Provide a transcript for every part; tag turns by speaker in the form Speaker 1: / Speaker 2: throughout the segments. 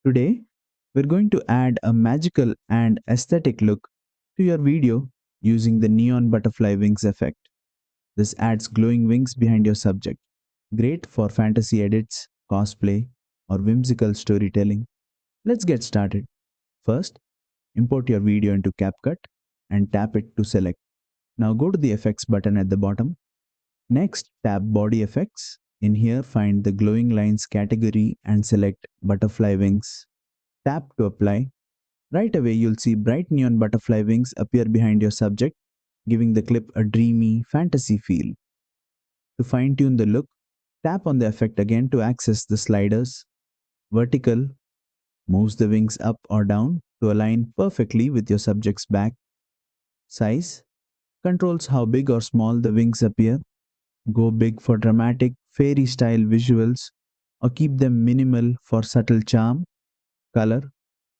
Speaker 1: Today, we're going to add a magical and aesthetic look to your video using the neon butterfly wings effect. This adds glowing wings behind your subject. Great for fantasy edits, cosplay, or whimsical storytelling. Let's get started. First, import your video into CapCut and tap it to select. Now go to the effects button at the bottom. Next, tap body effects. In here, find the glowing lines category and select butterfly wings. Tap to apply. Right away, you'll see bright neon butterfly wings appear behind your subject, giving the clip a dreamy, fantasy feel. To fine tune the look, tap on the effect again to access the sliders. Vertical moves the wings up or down to align perfectly with your subject's back. Size controls how big or small the wings appear. Go big for dramatic, fairy style visuals, or keep them minimal for subtle charm. Color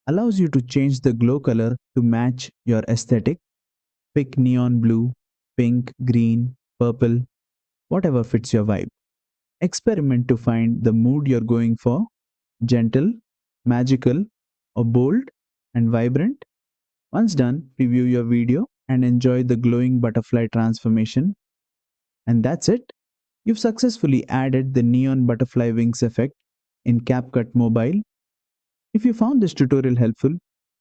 Speaker 1: allows you to change the glow color to match your aesthetic. Pick neon blue, pink, green, purple, whatever fits your vibe. Experiment to find the mood you're going for: gentle, magical, or bold and vibrant. Once done, preview your video and enjoy the glowing butterfly transformation. And that's it. You've successfully added the neon butterfly wings effect in CapCut Mobile. If you found this tutorial helpful,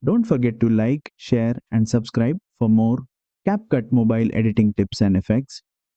Speaker 1: don't forget to like, share, and subscribe for more CapCut Mobile editing tips and effects.